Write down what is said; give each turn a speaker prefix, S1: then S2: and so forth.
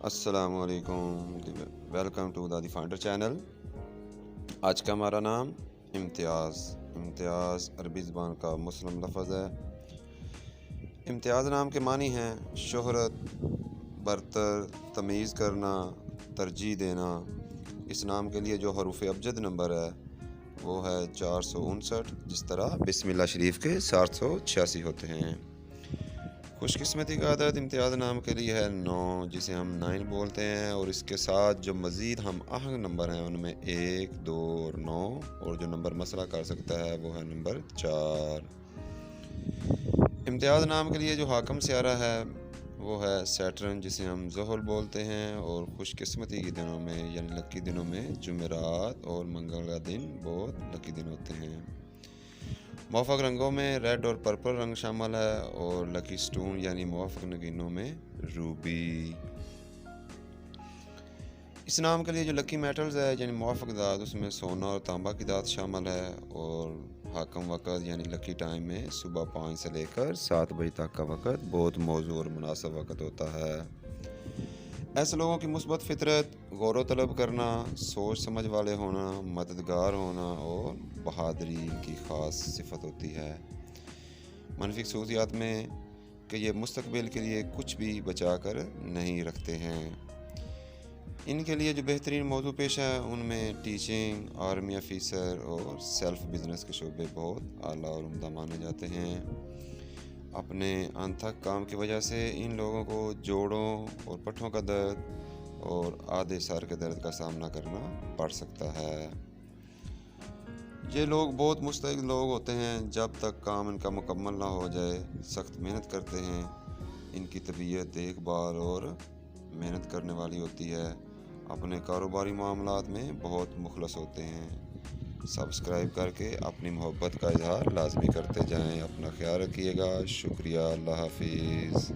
S1: अस्सलामुअलैकुम, welcome to the finder channel. आज का हमारा नाम इम्तियाज़ अरबी ज़बान का मुस्लिम लफ्ज़ है। इम्तियाज़ नाम के मानी हैं शोहरत, बरतर, तमीज़ करना, तरजीह देना। इस नाम के लिए जो हरूफ़ अबजद नंबर है वो है 459, जिस तरह बिस्मिल्लाह शरीफ के 786 होते हैं। खुशकिस्मती का अदद इम्तियाज़ नाम के लिए है 9, जिसे हम 9 बोलते हैं। और इसके साथ जो मज़ीद हम आहंग नंबर हैं उनमें 1, 2 और 9, और जो नंबर मसला कर सकता है वो है नंबर 4। इम्तियाज़ नाम के लिए जो हाकम स्यारा है वो है सैटर्न, जिसे हम ज़ोहल बोलते हैं। और खुशकिस्मती के दिनों में यानी लकी दिनों में जुमेरात और मंगल का दिन बहुत लकी दिन होते हैं। मुआफ़क़ रंगों में रेड और पर्पल रंग शामिल है। और लकी स्टोन यानी मुआफ़क़ नगीनों में रूबी। इस नाम के लिए जो लकी मेटल्स है यानी मुआफ़क़ दात, उसमें सोना और तांबा की दात शामिल है। और हाकम वक़्त यानी लकी टाइम में सुबह 5 से लेकर 7 बजे तक का वक़्त बहुत मौज़ूद और मुनासिब वक़्त होता है। ऐसे लोगों की मुस्बत फ़ितरत, गौर व तलब करना, सोच समझ वाले होना, मददगार होना और बहादुरी इनकी ख़ास सिफ़त होती है। मनफ़ी ख़ुसूसियात में कि ये मुस्तक़बिल के लिए कुछ भी बचा कर नहीं रखते हैं। इनके लिए जो बेहतरीन मौज़ू पेश है उनमें टीचिंग, आर्मी ऑफ़िसर और सेल्फ़ बिज़नेस के शोबे बहुत आला और उम्दा माने जाते हैं। अपने अनथक काम की वजह से इन लोगों को जोड़ों और पट्ठों का दर्द और आधे सर के दर्द का सामना करना पड़ सकता है। ये लोग बहुत मुस्तैद लोग होते हैं। जब तक काम इनका मुकम्मल ना हो जाए सख्त मेहनत करते हैं। इनकी तबीयत देखभाल और मेहनत करने वाली होती है। अपने कारोबारी मामलात में बहुत मुखलस होते हैं। सब्सक्राइब करके अपनी मोहब्बत का इजहार लाजमी करते जाएं। अपना ख्याल रखिएगा। शुक्रिया। अल्लाह हाफिज़।